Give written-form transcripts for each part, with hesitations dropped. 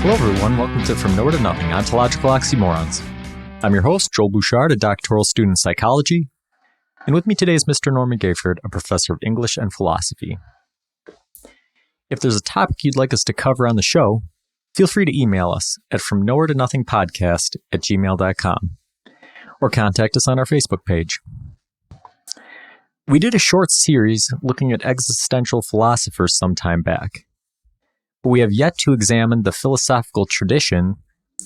Hello everyone, welcome to From Nowhere to Nothing, Ontological Oxymorons. I'm your host, Joel Bouchard, a doctoral student in psychology, and with me today is Mr. Norman Gayford, a professor of English and philosophy. If there's a topic you'd like us to cover on the show, feel free to email us at fromnowheretonothingpodcast@gmail.com or contact us on our Facebook page. We did a short series looking at existential philosophers some time back, but we have yet to examine the philosophical tradition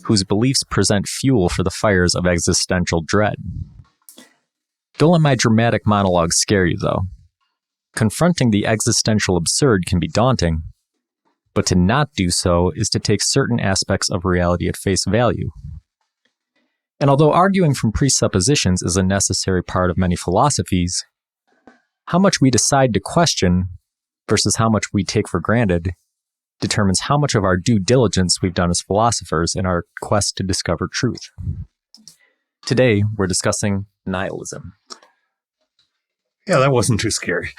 whose beliefs present fuel for the fires of existential dread. Don't let my dramatic monologue scare you, though. Confronting the existential absurd can be daunting, but to not do so is to take certain aspects of reality at face value. And although arguing from presuppositions is a necessary part of many philosophies, how much we decide to question versus how much we take for granted determines how much of our due diligence we've done as philosophers in our quest to discover truth. Today, we're discussing nihilism. Yeah, that wasn't too scary.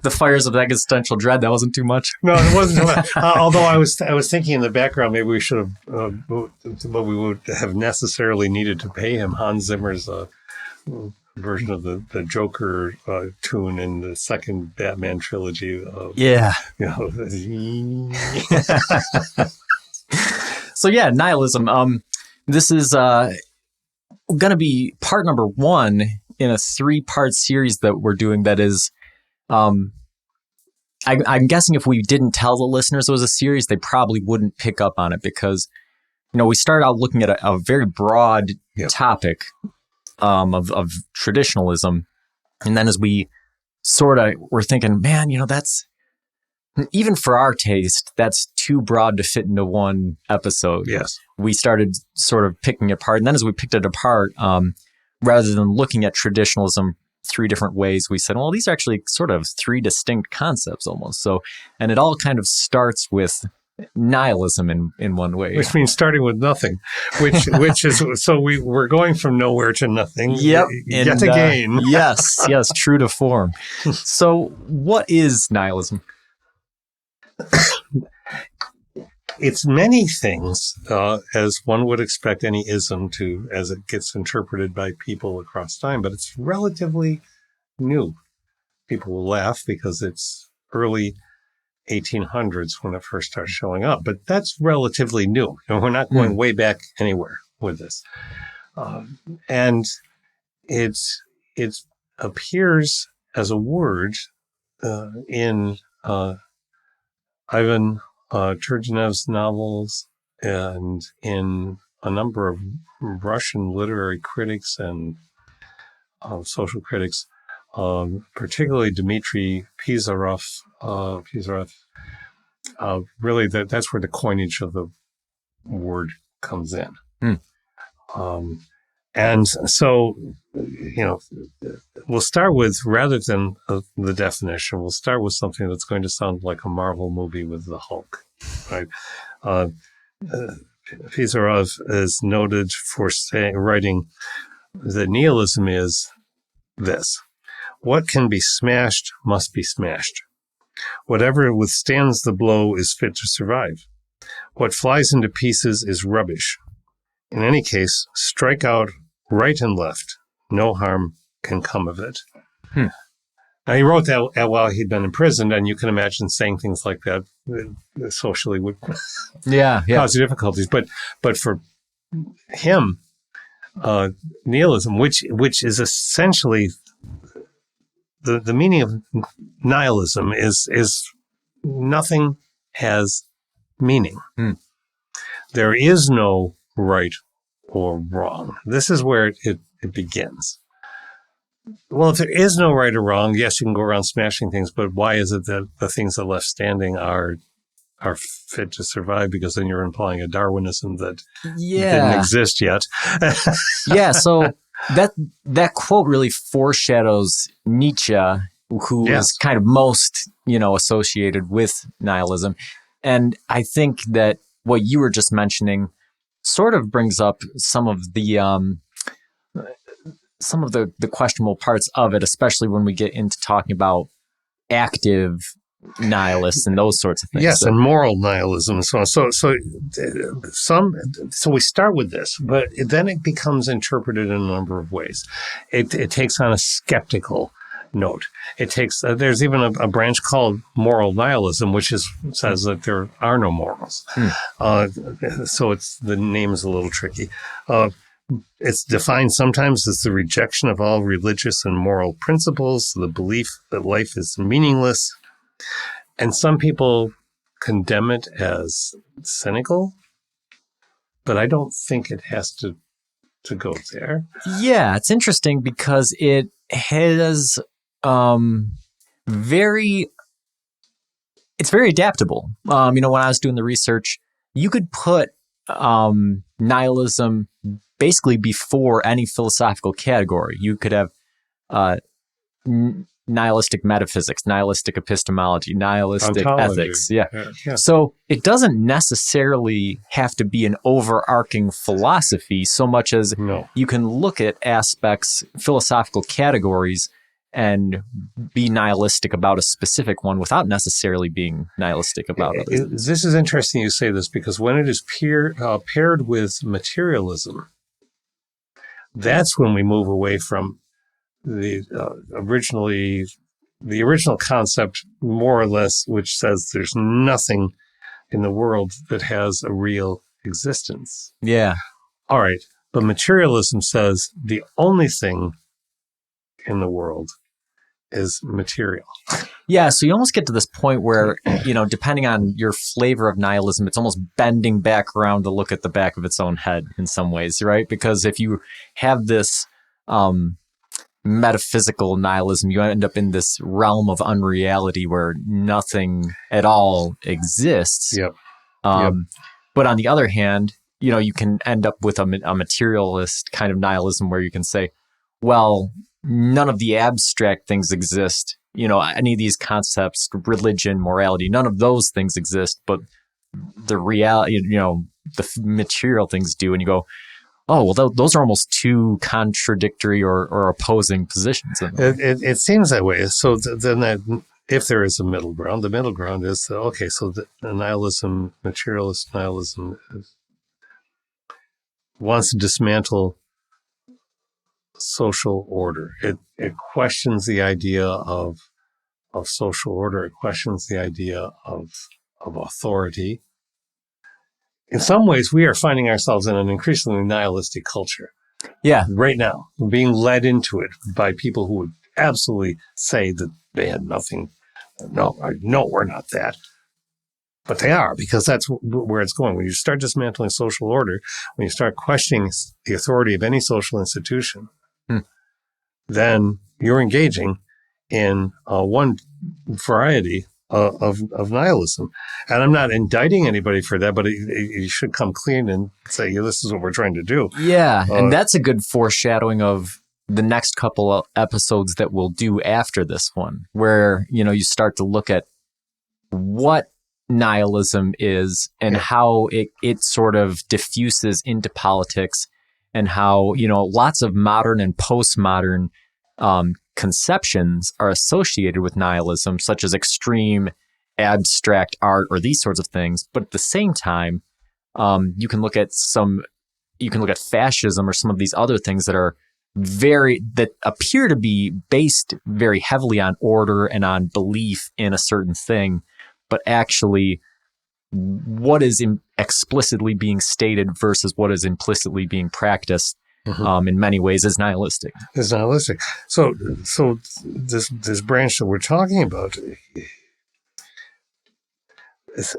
The fires of existential dread, that wasn't too much? No, it wasn't too much. Although I was thinking in the background, maybe we should have, but we would have necessarily needed to pay him Hans Zimmer's version of the Joker tune in the second Batman trilogy. Yeah. You know. So yeah, nihilism. This is going to be part number 1 in a 3-part series that we're doing. That is, I'm guessing if we didn't tell the listeners it was a series, they probably wouldn't pick up on it because, you know, we started out looking at a very broad topic of traditionalism. And then as we sort of were thinking, man, you know, that's, even for our taste, that's too broad to fit into one episode. Yes. We started sort of picking it apart. And then as we picked it apart, rather than looking at traditionalism 3 different ways, we said, well, these are actually sort of 3 distinct concepts almost. So, and it all kind of starts with nihilism in one way. Which means starting with nothing, which is, so we're going from nowhere to nothing. Yep. Yet again. Yes, true to form. So what is nihilism? It's many things, as one would expect any ism to, as it gets interpreted by people across time, but it's relatively new. People will laugh because it's early 1800s when it first started showing up, but that's relatively new. And we're not going way back anywhere with this. And it appears as a word in Ivan Turgenev's novels and in a number of Russian literary critics and social critics, particularly Dmitry Pizarov. Really, that's where the coinage of the word comes in. And so, you know, we'll start with, rather than the definition, we'll start with something that's going to sound like a Marvel movie with the Hulk, right? Pizarov is noted for writing that nihilism is this: what can be smashed must be smashed. Whatever withstands the blow is fit to survive. What flies into pieces is rubbish. In any case, strike out right and left. No harm can come of it. Now, he wrote that while he'd been imprisoned, and you can imagine saying things like that socially would cause difficulties. But for him, nihilism, which is essentially the meaning of nihilism is nothing has meaning. There is no right or wrong. This is where it begins. Well, if there is no right or wrong, yes, you can go around smashing things, but why is it that the things that are left standing are fit to survive? Because then you're implying a Darwinism that didn't exist yet. So that quote really foreshadows Nietzsche, who is kind of most, associated with nihilism. And I think that what you were just mentioning sort of brings up some of the questionable parts of it, especially when we get into talking about active nihilists and those sorts of things. Yes, and moral nihilism and so on. So we start with this, but then it becomes interpreted in a number of ways. It takes on a skeptical note. It takes there's even a branch called moral nihilism, which says that there are no morals. So the name is a little tricky. It's defined sometimes as the rejection of all religious and moral principles, the belief that life is meaningless. And some people condemn it as cynical, but I don't think it has to go there. Yeah, it's interesting because it has it's very adaptable. When I was doing the research, you could put nihilism basically before any philosophical category. You could have nihilistic metaphysics, nihilistic epistemology, nihilistic Ontology. ethics. Yeah. So it doesn't necessarily have to be an overarching philosophy so much as you can look at aspects, philosophical categories, and be nihilistic about a specific one without necessarily being nihilistic about others. This is interesting you say this, because when it is paired with materialism, that's when we move away from the original concept, more or less, which says there's nothing in the world that has a real existence. Yeah. All right. But materialism says the only thing in the world is material. Yeah. So you almost get to this point where, depending on your flavor of nihilism, it's almost bending back around to look at the back of its own head in some ways, right? Because if you have this metaphysical nihilism, you end up in this realm of unreality where nothing at all exists. Yep. But on the other hand, you can end up with a materialist kind of nihilism where you can say, well, none of the abstract things exist. Any of these concepts, religion, morality, none of those things exist, but the reality, the material things do. And you go, oh, well, those are almost two contradictory or opposing positions. It seems that way. So then if there is a middle ground, the middle ground is, okay, so the nihilism, materialist nihilism wants to dismantle social order. It questions the idea of social order. It questions the idea of authority. In some ways, we are finding ourselves in an increasingly nihilistic culture. Yeah. Right now, we're being led into it by people who would absolutely say that they had nothing. No, we're not that. But they are, because that's where it's going. When you start dismantling social order, when you start questioning the authority of any social institution, then you're engaging in one variety of nihilism. And I'm not indicting anybody for that, but you should come clean and say, this is what we're trying to do. Yeah, and that's a good foreshadowing of the next couple of episodes that we'll do after this one, where, you start to look at what nihilism is and how it sort of diffuses into politics, and how, lots of modern and postmodern conceptions are associated with nihilism, such as extreme abstract art or these sorts of things. But at the same time, you can look at fascism or some of these other things that appear to be based very heavily on order and on belief in a certain thing, but actually what is explicitly being stated versus what is implicitly being practiced in many ways is nihilistic. It's nihilistic. So this branch that we're talking about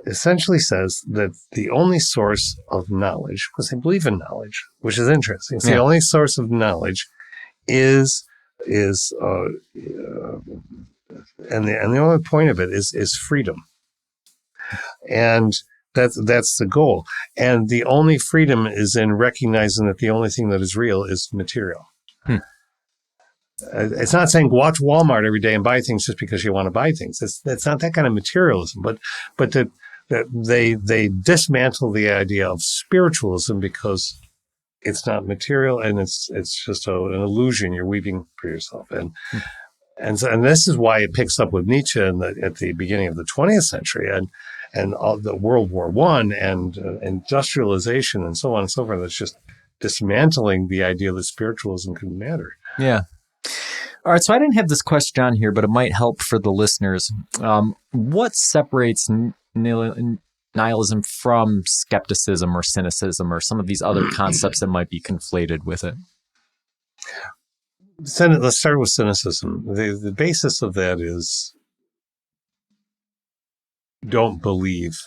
essentially says that the only source of knowledge, because they believe in knowledge, which is interesting. The only source of knowledge is and the only point of it is freedom. And that's the goal. And the only freedom is in recognizing that the only thing that is real is material. It's not saying go out to Walmart every day and buy things just because you want to buy things. It's not that kind of materialism, but that they dismantle the idea of spiritualism because it's not material and it's just an illusion you're weaving for yourself. And and this is why it picks up with Nietzsche at the beginning of the 20th century, and all the World War I and industrialization and so on and so forth. It's just dismantling the idea that spiritualism can matter. Yeah. All right. So I didn't have this question on here, but it might help for the listeners. What separates nihilism from skepticism or cynicism or some of these other concepts that might be conflated with it? Let's start with cynicism. The basis of that is don't believe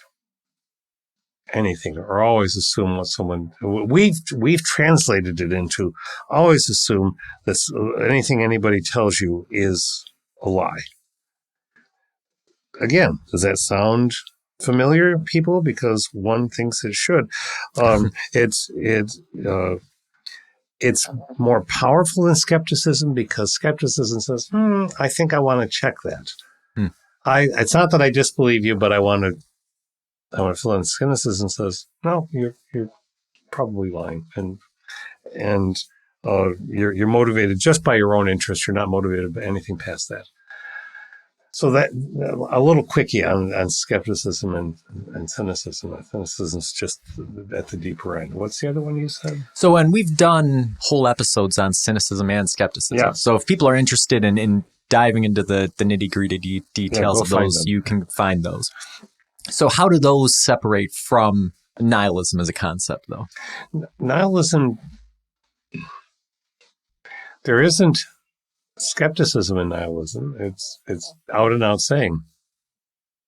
anything or always assume what someone. We've translated it into always assume that anything anybody tells you is a lie. Again, does that sound familiar, people? Because one thinks it should. It's more powerful than skepticism because skepticism says, I think I want to check that. It's not that I disbelieve you, but I want to fill in. Cynicism says, no, you're probably lying. And you're motivated just by your own interest. You're not motivated by anything past that. So that a little quickie on skepticism and cynicism. Cynicism's just at the deeper end. What's the other one you said? So, and we've done whole episodes on cynicism and skepticism. Yeah. So if people are interested in diving into the nitty-gritty details of those, you can find those. So how do those separate from nihilism as a concept, though? Nihilism, there isn't skepticism in nihilism. It's out and out saying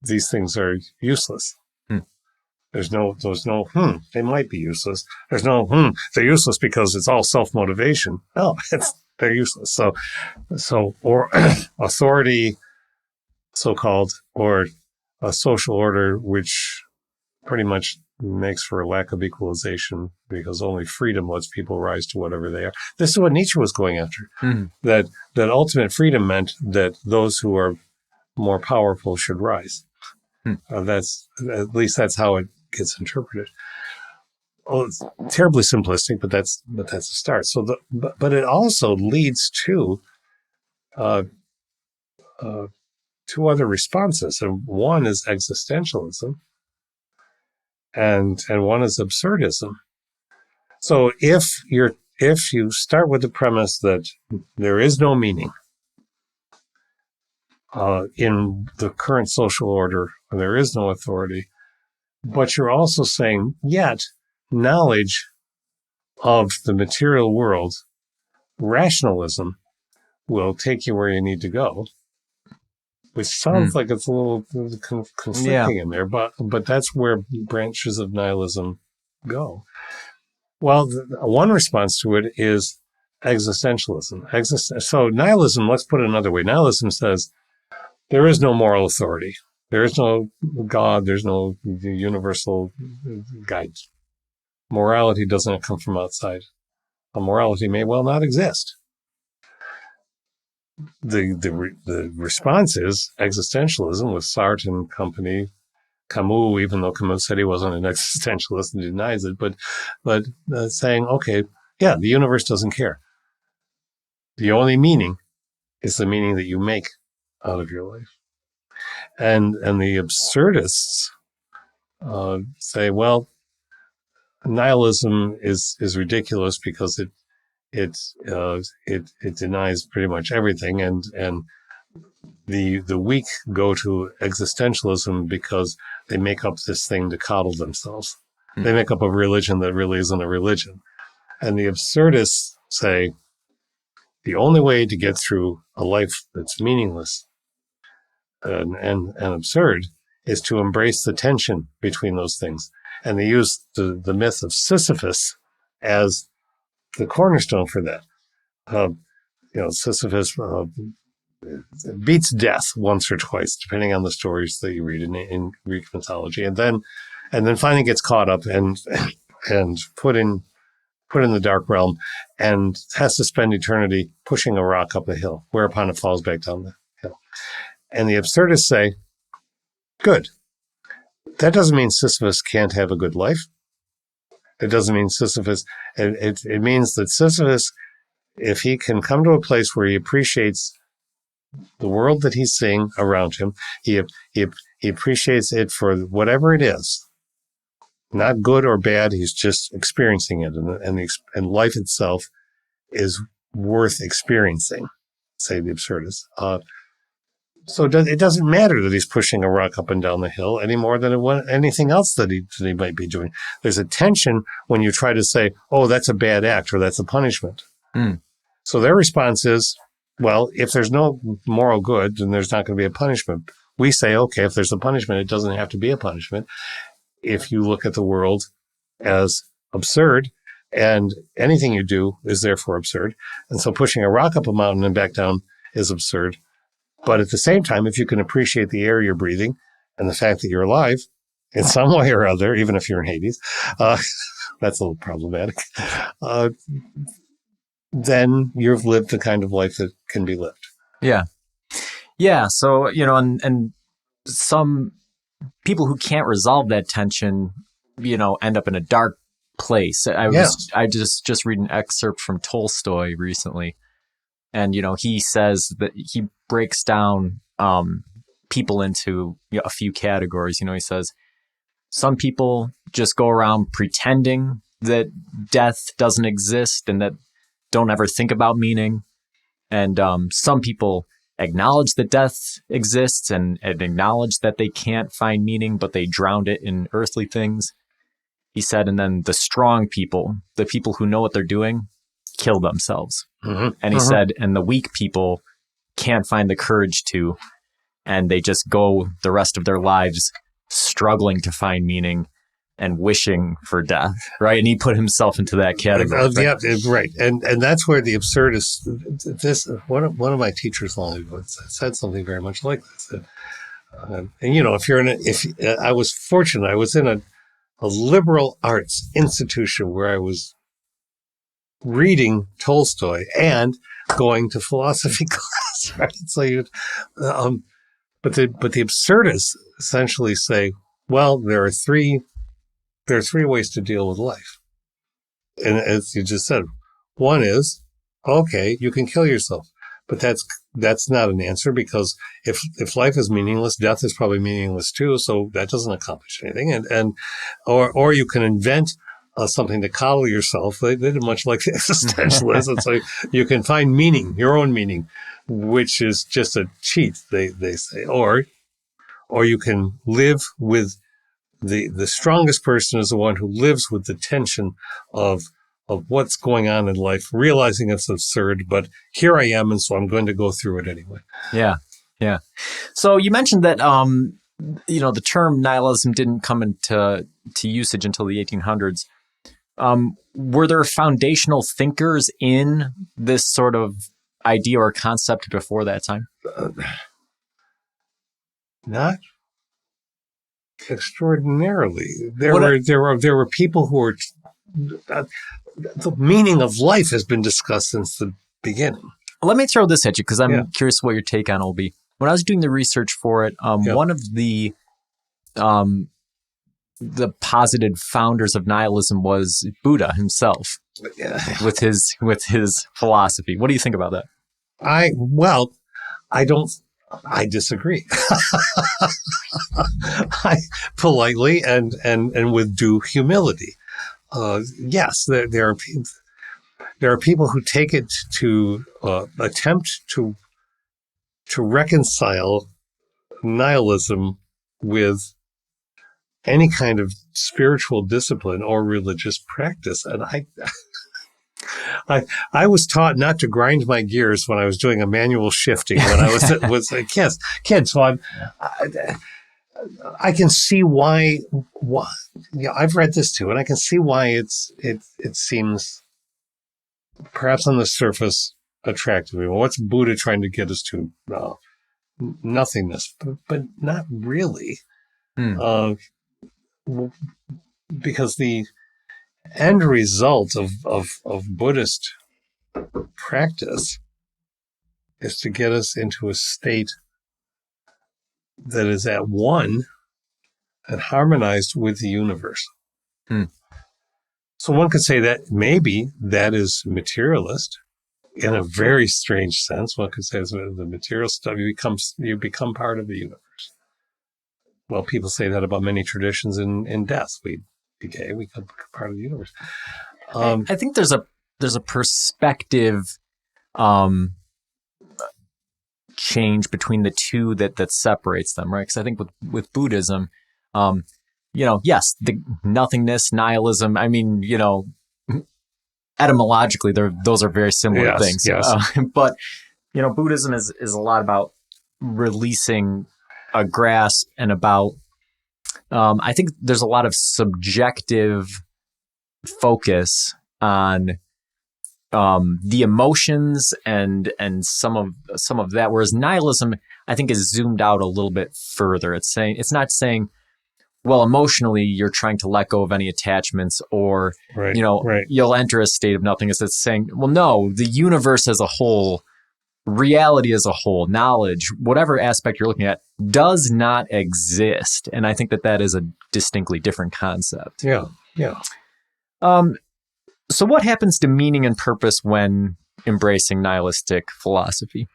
these things are useless. There's no, they might be useless. There's no, they're useless because it's all self-motivation. No, they're useless. So, or authority, so-called, or a social order, which pretty much makes for a lack of equalization because only freedom lets people rise to whatever they are. This is what Nietzsche was going after. That ultimate freedom meant that those who are more powerful should rise. That's at least that's how it gets interpreted. Well, it's terribly simplistic, but that's a start. So, but it also leads to two other responses, and one is existentialism, and one is absurdism. So if you start with the premise that there is no meaning in the current social order, there is no authority, but you're also saying, yet knowledge of the material world, rationalism, will take you where you need to go, which sounds like it's a little conflicting in there, but that's where branches of nihilism go. Well, one response to it is existentialism. So nihilism, let's put it another way. Nihilism says there is no moral authority. There is no God. There's no universal guide. Morality doesn't come from outside. A morality may well not exist. The response is existentialism with Sartre and company. Camus, even though Camus said he wasn't an existentialist and denies it, but saying, okay, yeah, the universe doesn't care. The only meaning is the meaning that you make out of your life. And the absurdists say, well, nihilism is ridiculous because it denies pretty much everything, and the weak go to existentialism because they make up this thing to coddle themselves. They make up a religion that really isn't a religion. And the absurdists say the only way to get through a life that's meaningless and absurd is to embrace the tension between those things. And they use the myth of Sisyphus as the cornerstone for that. Sisyphus beats death once or twice, depending on the stories that you read in Greek mythology, and then finally gets caught up and put in the dark realm, and has to spend eternity pushing a rock up a hill, whereupon it falls back down the hill. And the absurdists say, good. That doesn't mean Sisyphus can't have a good life. It doesn't mean Sisyphus. It means that Sisyphus, if he can come to a place where he appreciates the world that he's seeing around him. He appreciates it for whatever it is, not good or bad. He's just experiencing it, and life itself is worth experiencing. Say the absurdist. So it doesn't matter that he's pushing a rock up and down the hill any more than anything else that he might be doing. There's a tension when you try to say, "Oh, that's a bad act," or "That's a punishment." So their response is, well, if there's no moral good, then there's not going to be a punishment. We say, okay, if there's a punishment, it doesn't have to be a punishment. If you look at the world as absurd, and anything you do is therefore absurd. And so pushing a rock up a mountain and back down is absurd. But at the same time, if you can appreciate the air you're breathing and the fact that you're alive in some way or other, even if you're in Hades, that's a little problematic, then you've lived the kind of life that can be lived. Yeah. Yeah. So, and some people who can't resolve that tension, end up in a dark place. I just read an excerpt from Tolstoy recently. And, he says that he breaks down people into a few categories. He says some people just go around pretending that death doesn't exist and that don't ever think about meaning. And some people acknowledge that death exists and acknowledge that they can't find meaning, but they drown it in earthly things. He said, and then the strong people, the people who know what they're doing, kill themselves. And he said, and the weak people can't find the courage to, and they just go the rest of their lives struggling to find meaning and wishing for death, right? And he put himself into that category. Yeah, right. And that's where the absurdist, one of my teachers long ago said something very much like this. And I was fortunate, I was in a liberal arts institution where I was reading Tolstoy and going to philosophy class, right? So but the absurdists essentially say, well, there are three ways to deal with life. And as you just said, one is, okay, you can kill yourself, but that's not an answer, because if life is meaningless, death is probably meaningless too. So that doesn't accomplish anything. Or you can invent something to coddle yourself. They did much like the existentialists. It's like you can find meaning, your own meaning, which is just a cheat, they say. Or you can live with the strongest person is the one who lives with the tension of what's going on in life, realizing it's absurd, but here I am, and so I'm going to go through it anyway. Yeah. Yeah. So you mentioned that the term nihilism didn't come into usage until the 1800s. Were there foundational thinkers in this sort of idea or concept before that time? Not extraordinarily. There were people who were. The meaning of life has been discussed since the beginning. Let me throw this at you because I'm curious what your take on it will be. When I was doing the research for it, one of the posited founders of nihilism was Buddha himself, with his philosophy. What do you think about that? I disagree. Politely and with due humility. Yes, there are people who take it to attempt to reconcile nihilism with any kind of spiritual discipline or religious practice, and I was taught not to grind my gears when I was doing a manual shifting when I was a kid. So I can see why. I've read this too, and I can see why it seems perhaps on the surface attractive. What's Buddha trying to get us to? Nothingness, but not really, because the end result of Buddhist practice is to get us into a state that is at one and harmonized with the universe. So one could say that maybe that is materialist, in a very strange sense, one could say is the material stuff, you become part of the universe. Well, people say that about many traditions in death. We decay, we become part of the universe. I think there's a perspective change between the two that separates them, right? Because I think with Buddhism, yes, the nothingness, nihilism. I mean, etymologically, those are very similar things. Yes. But Buddhism is a lot about releasing a grasp and about. I think there's a lot of subjective focus on the emotions and some of that, whereas nihilism, I think, is zoomed out a little bit further. It's not saying, well, emotionally you're trying to let go of any attachments, or right. You'll enter a state of nothingness. It's saying, well, no, the universe as a whole, reality as a whole, knowledge, whatever aspect you're looking at, does not exist. And I think that is a distinctly different concept. Yeah. So what happens to meaning and purpose when embracing nihilistic philosophy?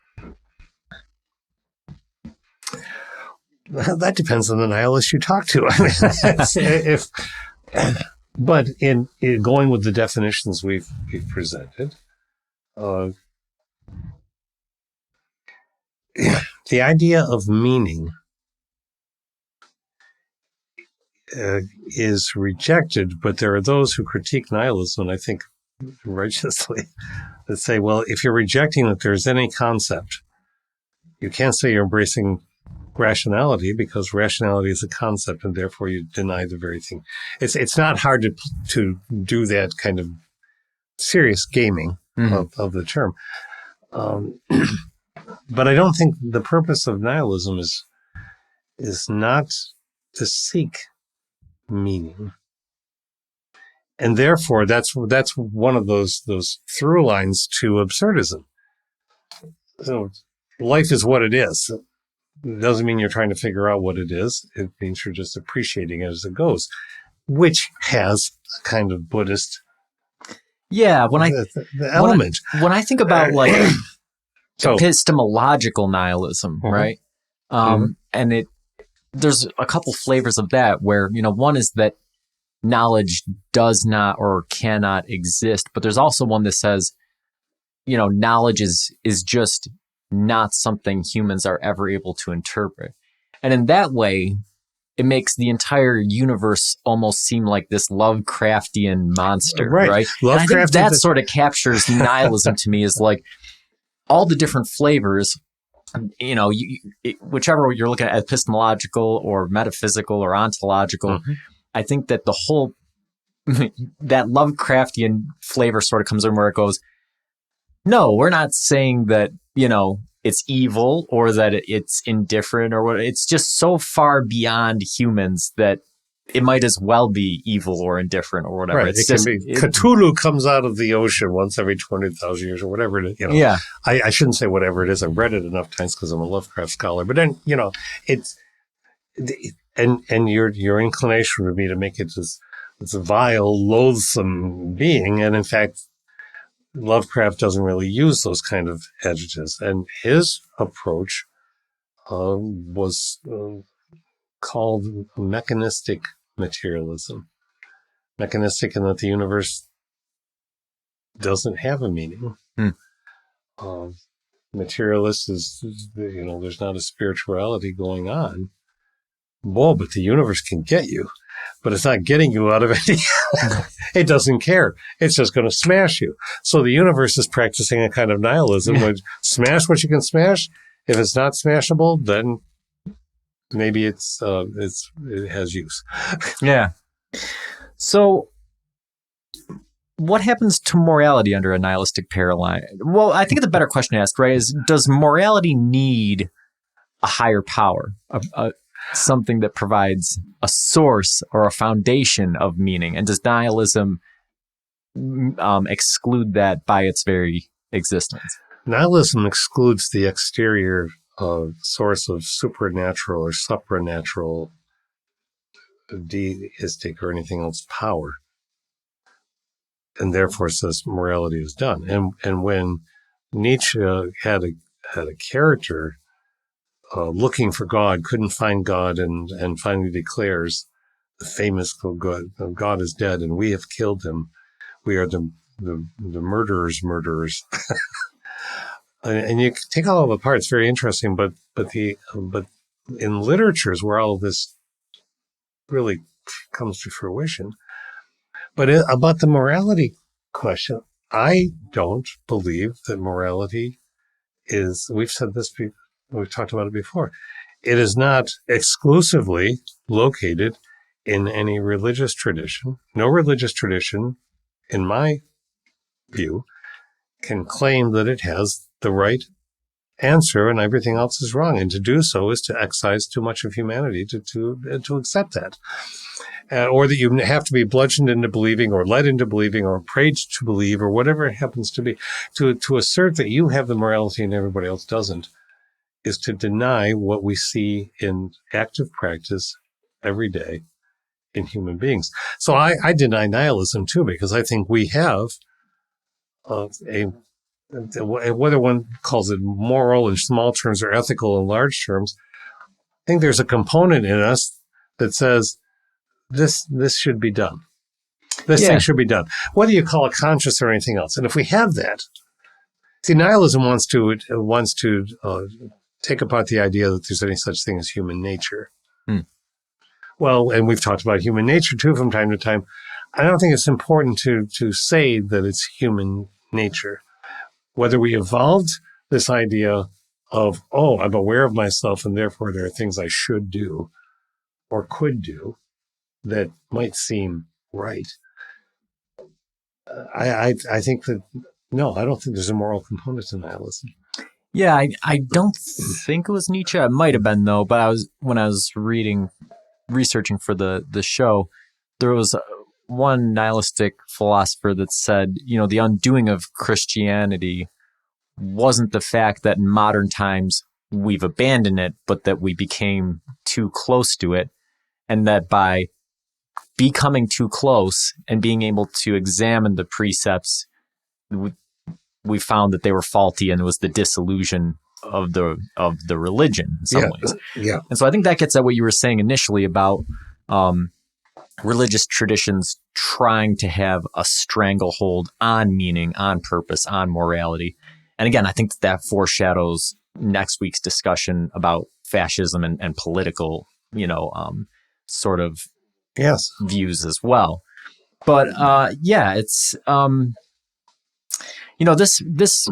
That depends on the nihilist you talk to. But in going with the definitions we've presented, the idea of meaning is rejected, but there are those who critique nihilism, and I think righteously, that say, well, if you're rejecting that there's any concept, you can't say you're embracing rationality, because rationality is a concept, and therefore you deny the very thing. It's not hard to do that kind of serious gaming of the term. But I don't think the purpose of nihilism is not to seek meaning. And therefore, that's one of those through lines to absurdism. So life is what it is. It doesn't mean you're trying to figure out what it is. It means you're just appreciating it as it goes, which has a kind of Buddhist element. When I think about epistemological nihilism, right? And there's a couple flavors of that where, one is that knowledge does not or cannot exist, but there's also one that says, knowledge is just not something humans are ever able to interpret. And in that way, it makes the entire universe almost seem like this Lovecraftian monster, right? And I think that sort of captures nihilism to me, is like all the different flavors, whichever you're looking at, epistemological or metaphysical or ontological. I think that the whole, that Lovecraftian flavor sort of comes in where it goes, no, we're not saying that, it's evil or that it's indifferent or what. It's just so far beyond humans that it might as well be evil or indifferent or whatever. Right. Cthulhu comes out of the ocean once every 20,000 years or whatever it is. Yeah. I shouldn't say whatever it is. I've read it enough times because I'm a Lovecraft scholar. But then, it's, and your inclination would be to make it this vile, loathsome being. And in fact, Lovecraft doesn't really use those kind of adjectives. And his approach was called mechanistic materialism. Mechanistic in that the universe doesn't have a meaning. Materialist is, there's not a spirituality going on. Whoa, but the universe can get you. But it's not getting you out of it. It doesn't care. It's just going to smash you. So the universe is practicing a kind of nihilism, which smash what you can smash. If it's not smashable, then maybe it has use. Yeah. So what happens to morality under a nihilistic paradigm? Well, I think the better question to ask, right, is does morality need a higher power, something that provides a source or a foundation of meaning? And does nihilism exclude that by its very existence? Nihilism excludes the exterior source of supernatural or supranatural, deistic, or anything else power, and therefore says morality is done. And when Nietzsche had a character looking for God, couldn't find God, and finally declares the famous God is dead, and we have killed him. We are the murderers' murderers. And you take all of it apart. It's very interesting, but in literature is where all of this really comes to fruition. But about the morality question, I don't believe that morality is. We've said this. We've talked about it before. It is not exclusively located in any religious tradition. No religious tradition, in my view, can claim that it has the right answer and everything else is wrong. And to do so is to excise too much of humanity to accept that. Or that you have to be bludgeoned into believing or led into believing or prayed to believe or whatever it happens to be. To assert that you have the morality and everybody else doesn't is to deny what we see in active practice every day in human beings. So I deny nihilism too, because I think we have whether one calls it moral in small terms or ethical in large terms, I think there's a component in us that says this should be done. This thing should be done, whether you call it conscious or anything else. And if we have that, see, nihilism wants to take apart the idea that there's any such thing as human nature. Well, and we've talked about human nature too from time to time. I don't think it's important to say that it's human nature. Whether we evolved this idea of, oh, I'm aware of myself and therefore there are things I should do or could do that might seem right. I think that, no, I don't think there's a moral component to nihilism. Yeah, I don't think it was Nietzsche. It might have been, though, but when I was researching for the show, there was one nihilistic philosopher that said, the undoing of Christianity wasn't the fact that in modern times we've abandoned it, but that we became too close to it, and that by becoming too close and being able to examine the precepts, we found that they were faulty, and it was the disillusion of the religion in some ways. Yeah. And so I think that gets at what you were saying initially about religious traditions trying to have a stranglehold on meaning, on purpose, on morality. And again, I think that foreshadows next week's discussion about fascism and political, sort of views as well. But it's this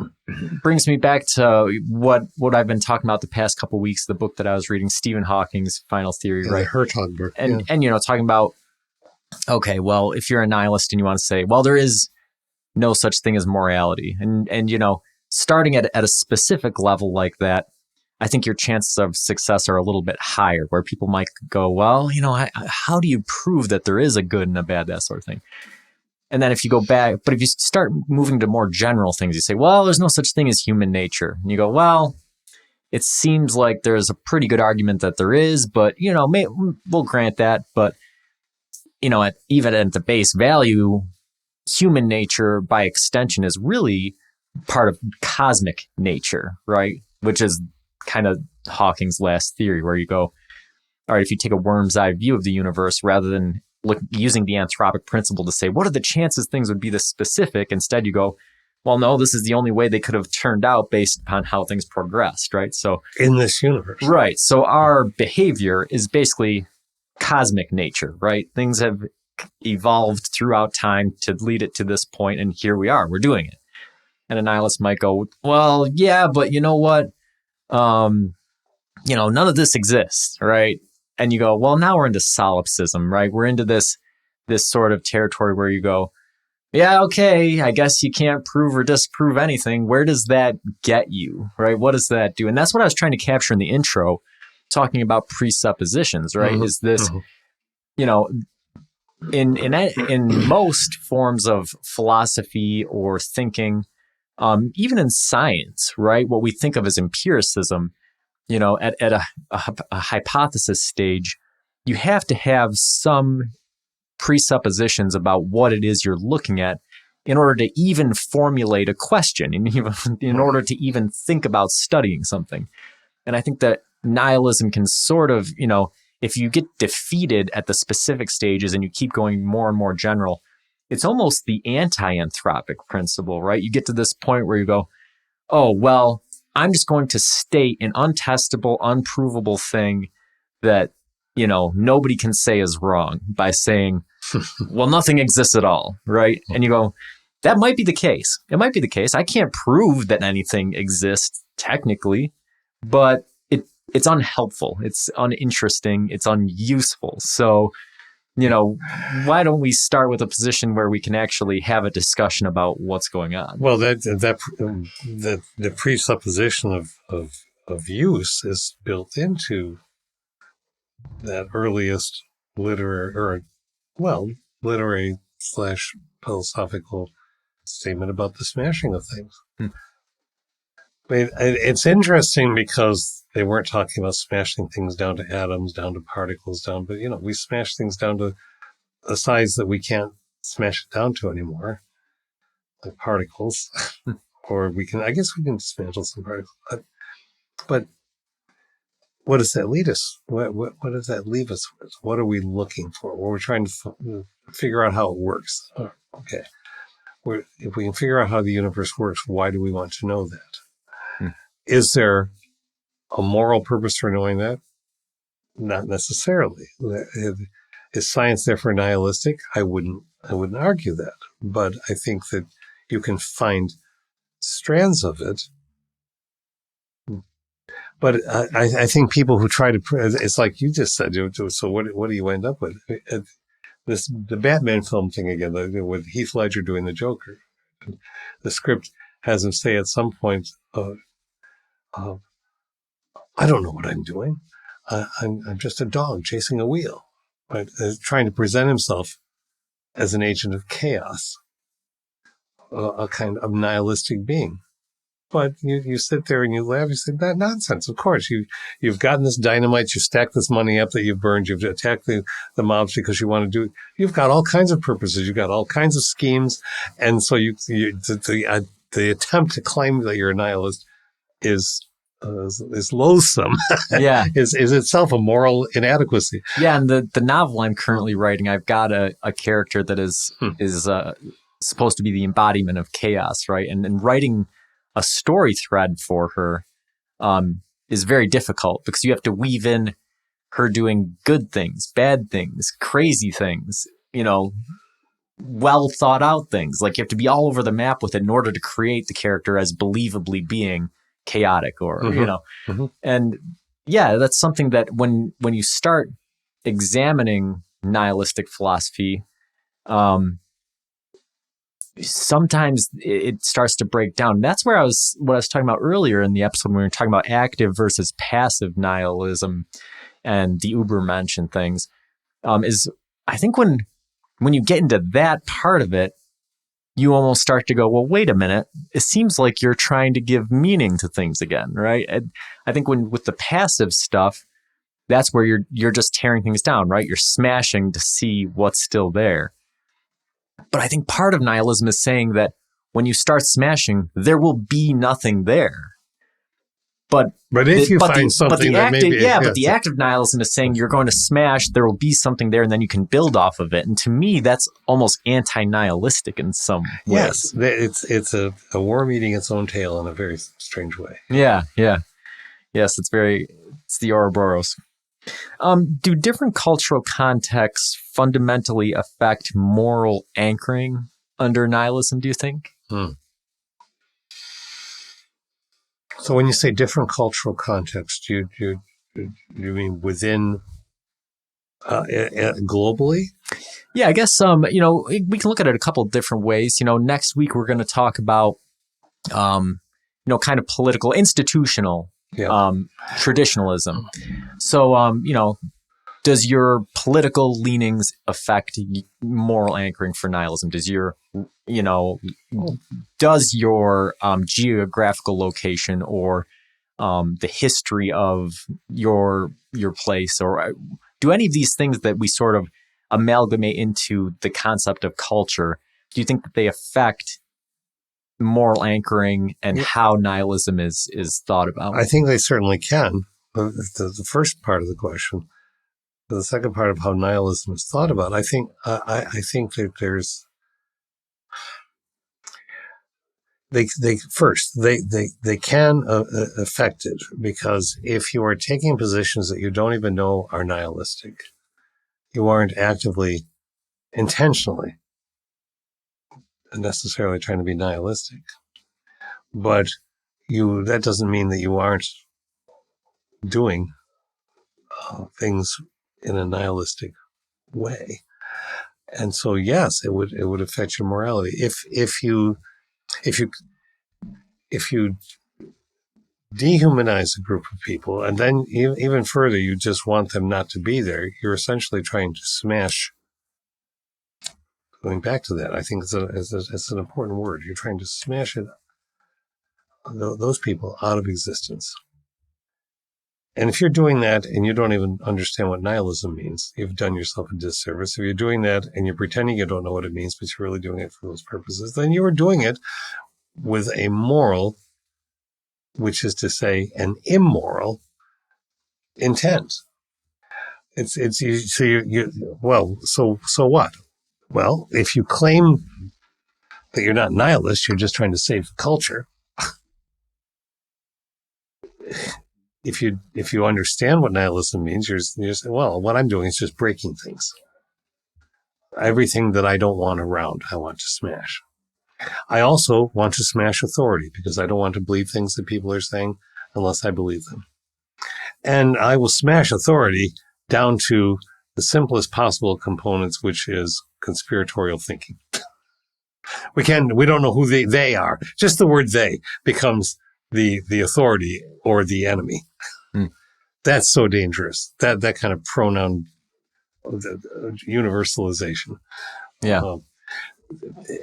brings me back to what I've been talking about the past couple of weeks. The book that I was reading, Stephen Hawking's Final Theory, right? The Hertog book, and talking about, okay, well, if you're a nihilist and you want to say, well, there is no such thing as morality, and starting at a specific level like that, I think your chances of success are a little bit higher, where people might go, well, how do you prove that there is a good and a bad, that sort of thing? And then if you go back, but if you start moving to more general things, you say, well, there's no such thing as human nature. And you go, well, it seems like there's a pretty good argument that there is, but, we'll grant that. But, even at the base value, human nature by extension is really part of cosmic nature, right? Which is kind of Hawking's last theory, where you go, all right, if you take a worm's eye view of the universe rather than using the anthropic principle to say, what are the chances things would be this specific? Instead, you go, well, no, this is the only way they could have turned out based upon how things progressed, right? So in this universe. Right. So our behavior is basically cosmic nature, right? Things have evolved throughout time to lead it to this point, and here we are, we're doing it. And a nihilist might go, well, yeah, but you know what? None of this exists, right? And you go, well, now we're into solipsism, right? We're into this sort of territory where you go, yeah, okay, I guess you can't prove or disprove anything. Where does that get you, right? What does that do? And that's what I was trying to capture in the intro, talking about presuppositions, right? Is this, in most forms of philosophy or thinking, even in science, right? What we think of as empiricism, at a hypothesis stage, you have to have some presuppositions about what it is you're looking at in order to even formulate a question, and in order to even think about studying something. And I think that nihilism can sort of, if you get defeated at the specific stages and you keep going more and more general, it's almost the anti-anthropic principle, right? You get to this point where you go, oh, well, I'm just going to state an untestable, unprovable thing that, nobody can say is wrong by saying, well, nothing exists at all, right? And you go, that might be the case. It might be the case. I can't prove that anything exists technically, but it's unhelpful. It's uninteresting. It's unuseful. So, why don't we start with a position where we can actually have a discussion about what's going on? Well, the presupposition of use is built into that earliest literary / philosophical statement about the smashing of things. I mean, it's interesting because they weren't talking about smashing things down to atoms, down to particles, but we smash things down to a size that we can't smash it down to anymore, like particles. Or I guess we can dismantle some particles. But what does that lead us? What does that leave us with? What are we looking for? Well, we're trying to figure out how it works. Okay. If we can figure out how the universe works, why do we want to know that? Is there a moral purpose for knowing that? Not necessarily. Is science therefore nihilistic? I wouldn't argue that. But I think that you can find strands of it. But I think people who try to, it's like you just said, so what do you end up with? The Batman film thing again, with Heath Ledger doing the Joker. The script has him say at some point, I don't know what I'm doing. I'm just a dog chasing a wheel, right? Trying to present himself as an agent of chaos, a kind of nihilistic being. But you sit there and you laugh. You say, that nonsense. Of course, you've gotten this dynamite. You stacked this money up that you've burned. You've attacked the mobs because you want to do it. You've got all kinds of purposes. You've got all kinds of schemes. And so the attempt to claim that you're a nihilist is loathsome. Yeah. is itself a moral inadequacy. Yeah. And the novel I'm currently writing, I've got a character that is supposed to be the embodiment of chaos, right? And writing a story thread for her is very difficult because you have to weave in her doing good things, bad things, crazy things, well thought out things. Like you have to be all over the map with it in order to create the character as believably being chaotic or, and yeah, that's something that when you start examining nihilistic philosophy, sometimes it starts to break down. And that's what I was talking about earlier in the episode when we were talking about active versus passive nihilism and the Ubermensch and things. Is I think when you get into that part of it, you almost start to go, well, wait a minute. It seems like you're trying to give meaning to things again, right? I think with the passive stuff, that's where you're just tearing things down, right? You're smashing to see what's still there. But I think part of nihilism is saying that when you start smashing, there will be nothing there. But if you find something that maybe... but the act of nihilism is saying you're going to smash, there will be something there, and then you can build off of it. And to me, that's almost anti-nihilistic in some ways. Yes, it's a worm eating its own tail in a very strange way. Yeah. Yes, it's the Ouroboros. Do different cultural contexts fundamentally affect moral anchoring under nihilism, do you think? So when you say different cultural contexts, you mean within globally? Yeah, I guess we can look at it a couple of different ways. Next week we're going to talk about kind of political, institutional traditionalism. So does your political leanings affect moral anchoring for nihilism? Does your geographical location or the history of your place, or do any of these things that we sort of amalgamate into the concept of culture do you think that they affect moral anchoring and how nihilism is thought about? I think they certainly can. The first part of the question, the second part of how nihilism is thought about, I think that there's they can affect it, because if you are taking positions that you don't even know are nihilistic, you aren't actively, intentionally, necessarily trying to be nihilistic, but that doesn't mean that you aren't doing things in a nihilistic way. And so, yes, it would affect your morality if you dehumanize a group of people, and then even further, you just want them not to be there. You're essentially trying to smash. Going back to that, I think it's an important word. You're trying to smash those people out of existence. And if you're doing that and you don't even understand what nihilism means, you've done yourself a disservice. If you're doing that and you're pretending you don't know what it means, but you're really doing it for those purposes, then you are doing it with a moral, which is to say an immoral intent. So what? Well, if you claim that you're not nihilist, you're just trying to save the culture. If you understand what nihilism means, you're saying, well, what I'm doing is just breaking things. Everything that I don't want around, I want to smash. I also want to smash authority, because I don't want to believe things that people are saying unless I believe them. And I will smash authority down to the simplest possible components, which is conspiratorial thinking. We don't know who they are. Just the word they becomes the authority or the enemy. That's so dangerous. That kind of pronoun universalization. Yeah.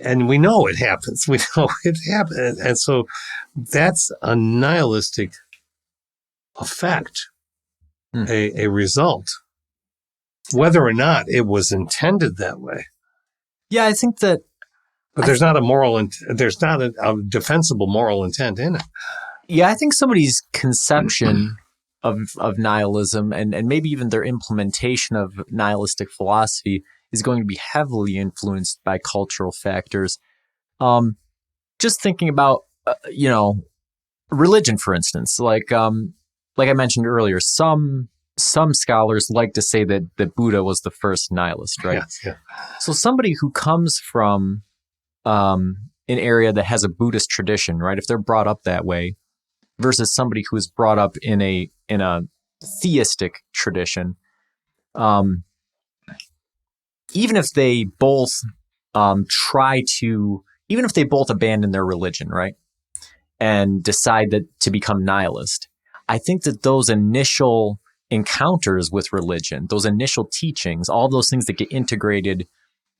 And we know it happens. We know it happens. And so that's a nihilistic effect, a result, whether or not it was intended that way. Yeah, I think that. But there's not a defensible moral intent in it. Yeah, I think somebody's conception of nihilism and maybe even their implementation of nihilistic philosophy is going to be heavily influenced by cultural factors. Just thinking about, religion, for instance, like I mentioned earlier, some scholars like to say that Buddha was the first nihilist, right? Yes, yeah. So somebody who comes from an area that has a Buddhist tradition, right? If they're brought up that way, versus somebody who is brought up in a theistic tradition, even if they both even if they both abandon their religion, right, and decide to become nihilist, I think that those initial encounters with religion, those initial teachings, all those things that get integrated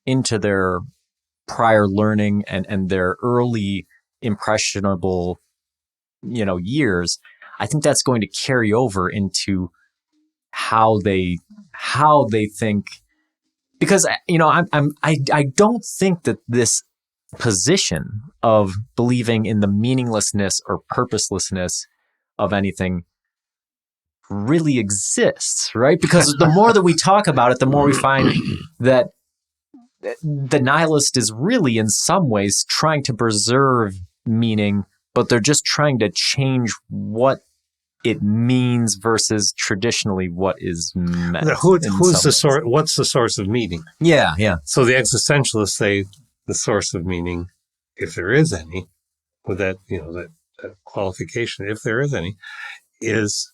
into their prior learning and their early impressionable years, I think that's going to carry over into how they think, because I don't think that this position of believing in the meaninglessness or purposelessness of anything really exists, right? Because the more that we talk about it, the more we find that the nihilist is really in some ways trying to preserve meaning, but they're just trying to change what it means versus traditionally what is meant. Who's the source? What's the source of meaning? Yeah, yeah. So the existentialists say the source of meaning, if there is any, with that qualification, if there is any, is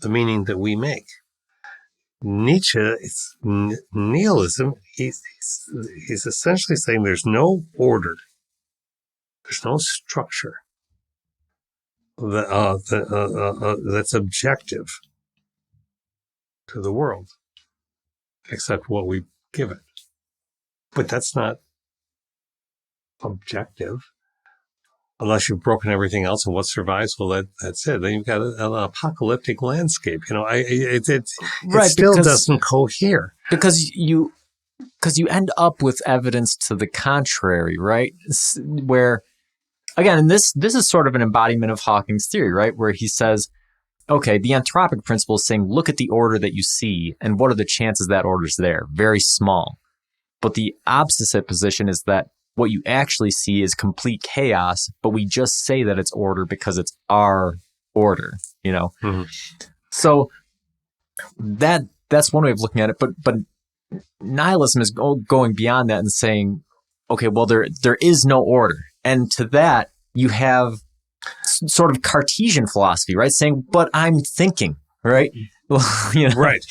the meaning that we make. Nietzsche, it's nihilism. He's essentially saying there's no order, there's no structure that's objective to the world, except what we give it. But that's not objective unless you've broken everything else, and what survives, well, that's it. Then you've got an apocalyptic landscape. It still doesn't cohere. Because because you end up with evidence to the contrary, right? Where, again, and this is sort of an embodiment of Hawking's theory, right? Where he says, okay, the anthropic principle is saying, look at the order that you see, and what are the chances that order's there? Very small. But the opposite position is that what you actually see is complete chaos, but we just say that it's order because it's our order, you know? Mm-hmm. So that's one way of looking at it. But nihilism is going beyond that and saying, okay, well, there is no order. And to that, you have sort of Cartesian philosophy, right? Saying, but I'm thinking, right? Well, you know? Right.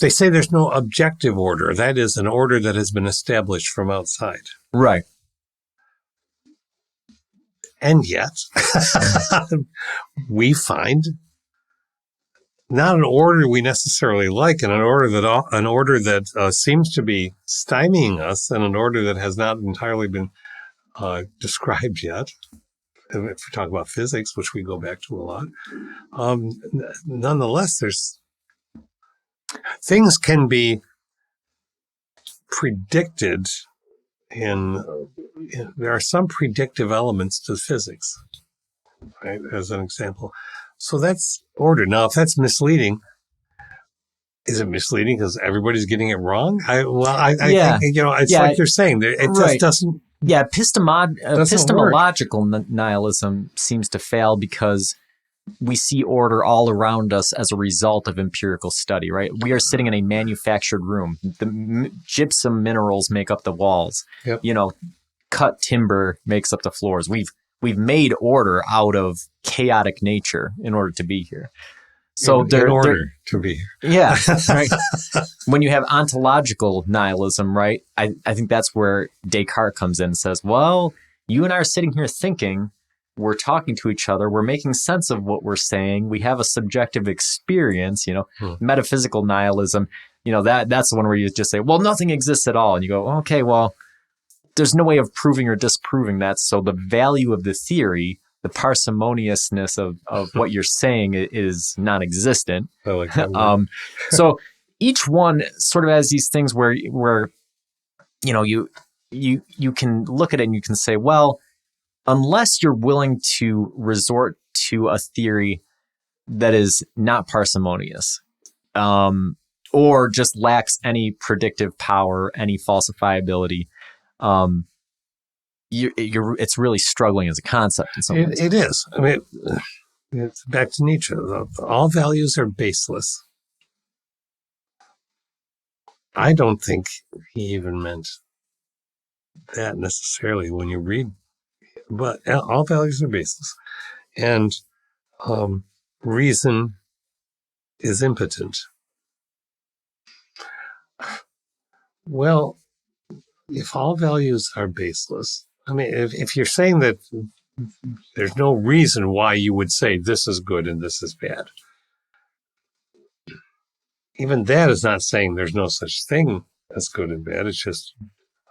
They say there's no objective order. That is an order that has been established from outside. Right. And yet, we find not an order we necessarily like, and an order that seems to be stymieing us, and an order that has not entirely been described yet. If we talk about physics, which we go back to a lot, nonetheless, there's things can be predicted there are some predictive elements to physics, right? As an example. So that's order. Now, if that's misleading, is it misleading because everybody's getting it wrong? I think, it's like you're saying, it just doesn't. Yeah, epistemological nihilism seems to fail because we see order all around us as a result of empirical study, right? We are sitting in a manufactured room. The gypsum minerals make up the walls. Yep. You know, cut timber makes up the floors. We've made order out of chaotic nature in order to be here. So in order to be here. Yeah, right. When you have ontological nihilism, right, I think that's where Descartes comes in and says, well, you and I are sitting here thinking, we're talking to each other, we're making sense of what we're saying, we have a subjective experience, metaphysical nihilism, that's the one where you just say, well, nothing exists at all. And you go, okay, well, there's no way of proving or disproving that. So the value of the theory, the parsimoniousness of what you're saying is non-existent. I like that word. So each one sort of has these things where you can look at it and you can say, well, unless you're willing to resort to a theory that is not parsimonious, or just lacks any predictive power, any falsifiability, it's really struggling as a concept in some ways. It is. I mean, it's back to Nietzsche. All values are baseless. I don't think he even meant that necessarily when you read, but all values are baseless. And reason is impotent. Well, if all values are baseless, I mean, if you're saying that there's no reason why you would say this is good and this is bad, even that is not saying there's no such thing as good and bad. It's just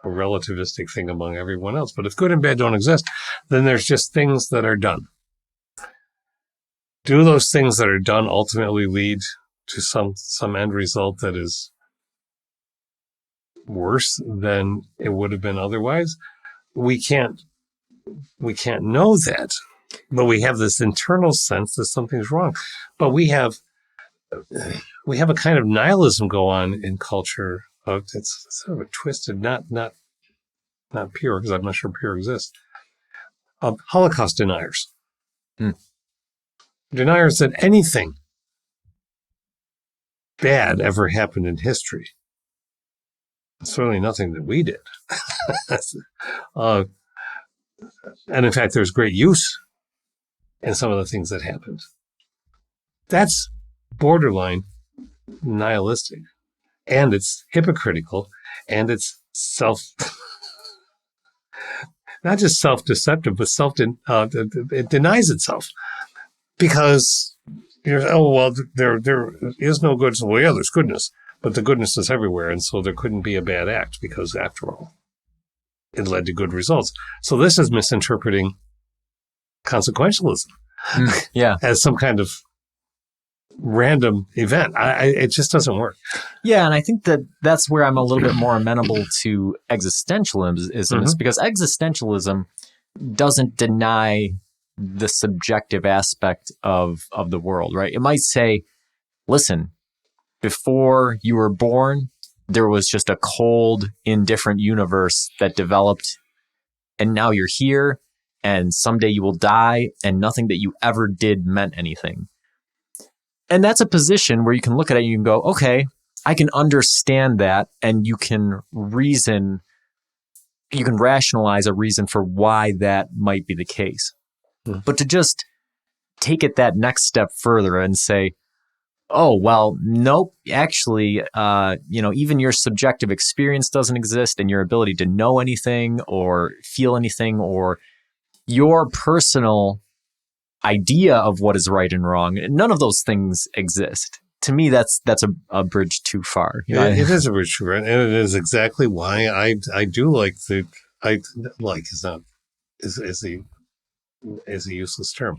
a relativistic thing among everyone else. But if good and bad don't exist, then there's just things that are done. Do those things that are done ultimately lead to some end result that is worse than it would have been otherwise? We can't know that, but we have this internal sense that something's wrong. But we have a kind of nihilism go on in culture. It's sort of a twisted, not pure, because I'm not sure pure exists. Holocaust deniers. Deniers that anything bad ever happened in history. Certainly nothing that we did. And in fact, there's great use in some of the things that happened. That's borderline nihilistic. And it's hypocritical. And it's not just self-deceptive, but it denies itself. Because there is no good. So, well, yeah, there's goodness. But the goodness is everywhere, and so there couldn't be a bad act because, after all, it led to good results. So this is misinterpreting consequentialism yeah. as some kind of random event. It just doesn't work. Yeah, and I think that's where I'm a little bit more amenable to existentialism, is because existentialism doesn't deny the subjective aspect of the world, right? It might say, listen, before you were born, there was just a cold, indifferent universe that developed, and now you're here, and someday you will die, and nothing that you ever did meant anything. And that's a position where you can look at it and you can go, okay, I can understand that, and you can rationalize a reason for why that might be the case. But to just take it that next step further and say, oh, well, nope, actually, even your subjective experience doesn't exist, and your ability to know anything or feel anything or your personal idea of what is right and wrong, none of those things exist. To me, that's a bridge too far. It is a bridge too far, and it is exactly why I do like is a useless term.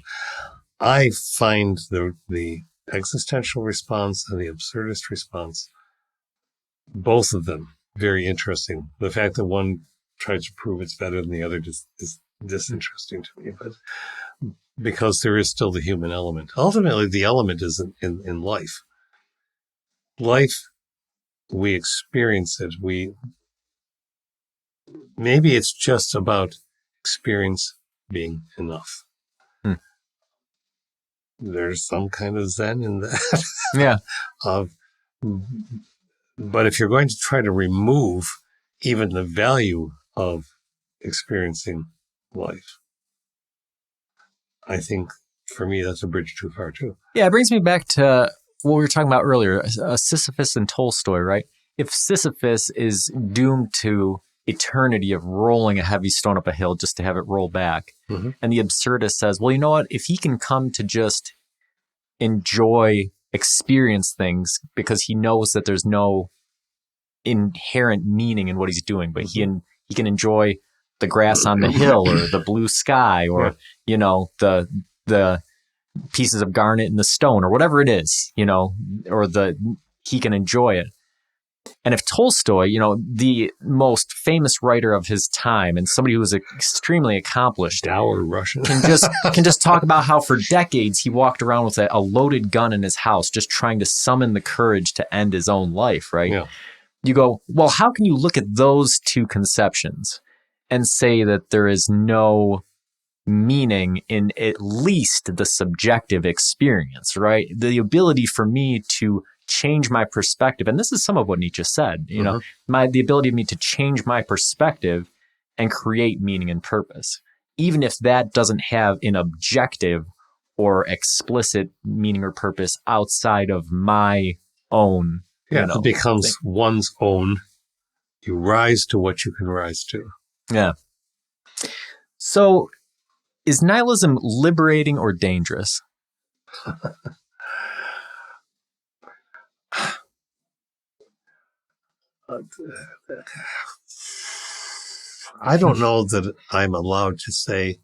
I find the existential response and the absurdist response, both of them, very interesting. The fact that one tries to prove it's better than the other is disinteresting to me, but because there is still the human element. Ultimately, the element is in life. Life, we experience it. Maybe it's just about experience being enough. There's some kind of zen in that. Yeah. But if you're going to try to remove even the value of experiencing life, I think for me that's a bridge too far too. Yeah, it brings me back to what we were talking about earlier, Sisyphus and Tolstoy, right? If Sisyphus is doomed to eternity of rolling a heavy stone up a hill just to have it roll back, and the absurdist says, well, you know what? If he can come to just experience things because he knows that there's no inherent meaning in what he's doing, but he can enjoy the grass on the hill or the blue sky or, the pieces of garnet in the stone or whatever it is, he can enjoy it. And if Tolstoy, the most famous writer of his time and somebody who was extremely accomplished, dour Russian, can just talk about how for decades he walked around with a loaded gun in his house, just trying to summon the courage to end his own life, right? Yeah. You go, well, how can you look at those two conceptions and say that there is no meaning in at least the subjective experience, right? The ability for me to change my perspective. And this is some of what Nietzsche said, the ability of me to change my perspective and create meaning and purpose, even if that doesn't have an objective or explicit meaning or purpose outside of my own. Yeah, it becomes one's own. You rise to what you can rise to. Yeah. So is nihilism liberating or dangerous? I don't know that I'm allowed to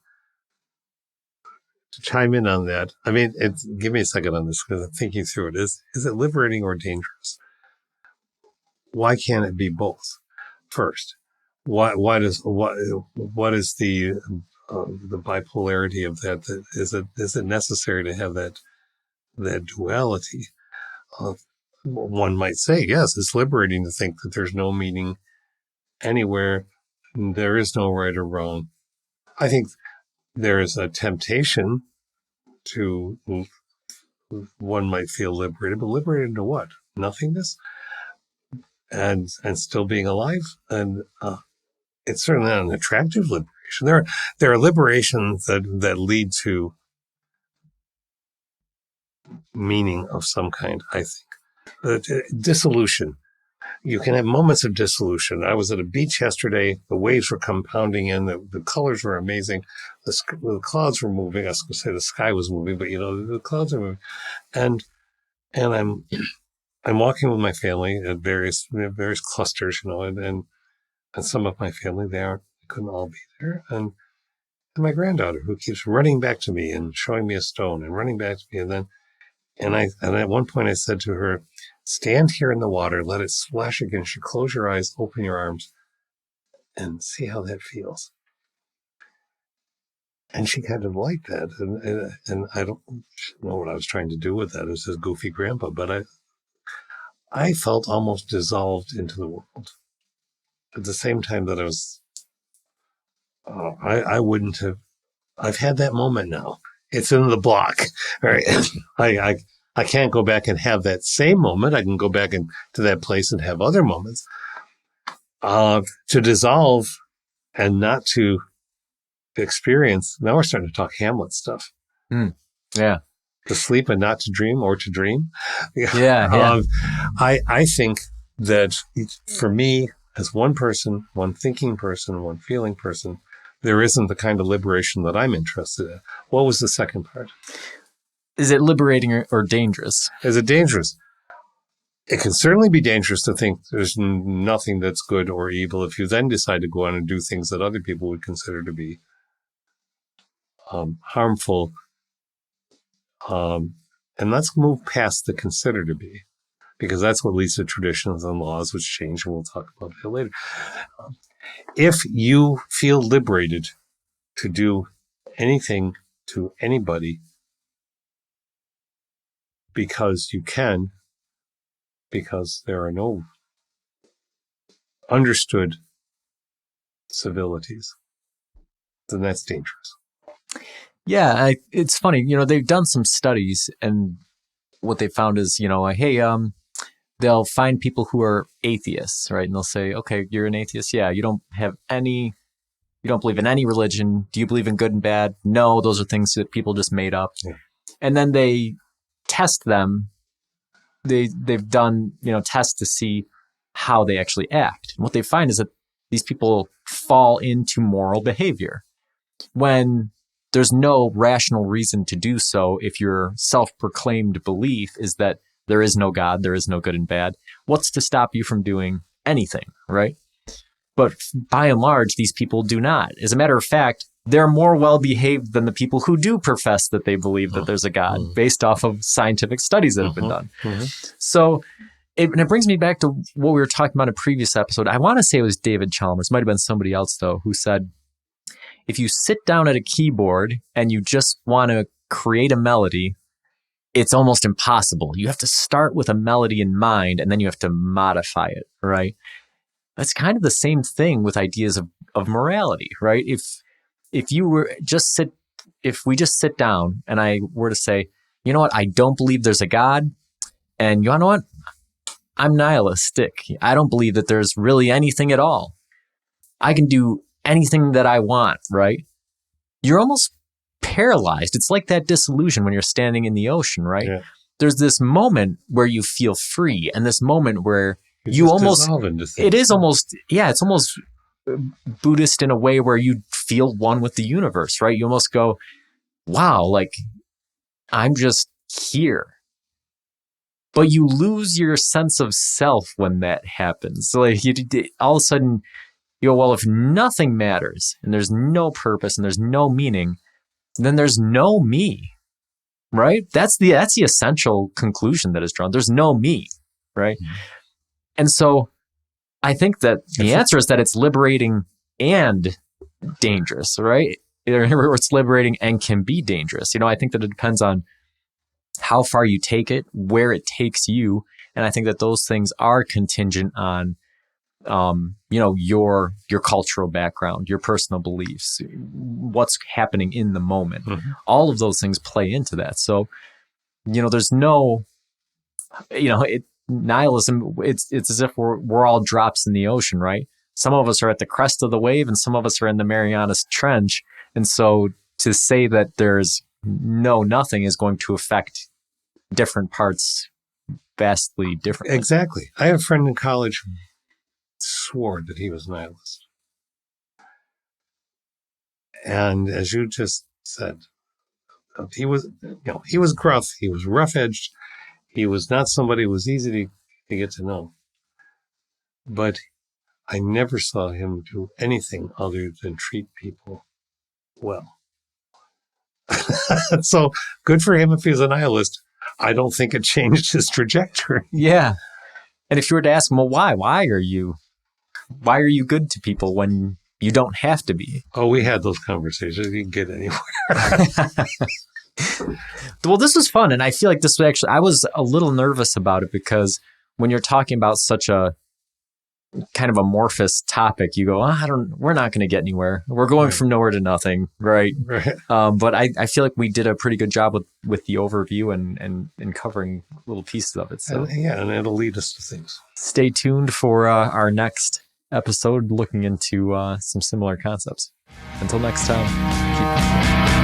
chime in on that. I mean, give me a second on this because I'm thinking through it. Is it liberating or dangerous? Why can't it be both? First, what is the bipolarity of that? Is it necessary to have that duality? One might say, yes, it's liberating to think that there's no meaning anywhere. There is no right or wrong. I think there is a temptation to, one might feel liberated, but liberated into what? Nothingness? And still being alive? And it's certainly not an attractive liberation. There are liberations that lead to meaning of some kind, I think. Dissolution. You can have moments of dissolution. I was at a beach yesterday. The waves were compounding in. The colors were amazing. The clouds were moving. I was going to say the sky was moving, but the clouds are moving. And I'm walking with my family at various clusters, and some of my family they couldn't all be there, and my granddaughter who keeps running back to me and showing me a stone and running back to me, and then And at one point I said to her, stand here in the water, let it splash against you, close your eyes, open your arms, and see how that feels. And she kind of liked that. And I don't know what I was trying to do with that as a goofy grandpa, but I felt almost dissolved into the world. At the same time that I wouldn't have, I've had that moment now. It's in the block. All right. I can't go back and have that same moment. I can go back to that place and have other moments. To dissolve and not to experience. Now we're starting to talk Hamlet stuff. Yeah. To sleep and not to dream, or to dream. Yeah. I think that for me, as one person, one thinking person, one feeling person, there isn't the kind of liberation that I'm interested in. What was the second part? Is it liberating or dangerous? Is it dangerous? It can certainly be dangerous to think there's nothing that's good or evil if you then decide to go on and do things that other people would consider to be harmful. And let's move past the consider to be, because that's what leads to traditions and laws which change, and we'll talk about that later. If you feel liberated to do anything to anybody because you can, because there are no understood civilities, then that's dangerous. Yeah, it's funny. They've done some studies, and what they found is, hey, they'll find people who are atheists, right? And they'll say, okay, you're an atheist. Yeah, you don't believe in any religion. Do you believe in good and bad? No, those are things that people just made up. Yeah. And then they test them. They've done, tests to see how they actually act. And what they find is that these people fall into moral behavior when there's no rational reason to do so. If your self-proclaimed belief is that there is no God, there is no good and bad, what's to stop you from doing anything, right? But by and large, these people do not. As a matter of fact, they're more well-behaved than the people who do profess that they believe that there's a God, based off of scientific studies that have been done. So it brings me back to what we were talking about in a previous episode. I want to say it was David Chalmers. Might have been somebody else, though, who said, if you sit down at a keyboard and you just want to create a melody, it's almost impossible. You have to start with a melody in mind, and then you have to modify it, right? That's kind of the same thing with ideas of morality, right? If we just sit down and I were to say, you know what, I don't believe there's a God, and you know what, I'm nihilistic. I don't believe that there's really anything at all. I can do anything that I want, right? You're almost paralyzed. It's like that disillusion when you're standing in the ocean, right? Yeah. There's this moment where you feel free, and this moment where you almost dissolve into things. It is almost, it's almost Buddhist in a way where you feel one with the universe, right? You almost go, wow, like I'm just here. But you lose your sense of self when that happens. So like all of a sudden you go, well, if nothing matters and there's no purpose and there's no meaning, then there's no me, right? That's the essential conclusion that is drawn. There's no me, right? Mm-hmm. And so I think that the answer is that it's liberating and dangerous, right? Or it's liberating and can be dangerous. I think that it depends on how far you take it, where it takes you. And I think that those things are contingent on, your cultural background, your personal beliefs, what's happening in the moment. Mm-hmm. All of those things play into that. So, there's no, nihilism, it's as if we're all drops in the ocean, right? Some of us are at the crest of the wave and some of us are in the Marianas Trench. And so to say that there's nothing is going to affect different parts vastly differently. Exactly. I have a friend in college who swore that he was a nihilist. And as you just said, he was gruff, he was rough-edged, he was not somebody who was easy to get to know. But I never saw him do anything other than treat people well. So good for him if he's a nihilist. I don't think it changed his trajectory. Yeah. And if you were to ask him, well, why are you good to people when you don't have to be? Oh, we had those conversations. You can get anywhere. Well, this was fun. And I feel like this was actually, I was a little nervous about it because when you're talking about such a kind of amorphous topic, you go, we're not going to get anywhere. We're going from nowhere to nothing. Right. Right. But I feel like we did a pretty good job with the overview and covering little pieces of it. So and it'll lead us to things. Stay tuned for our next episode looking into some similar concepts. Until next time, keep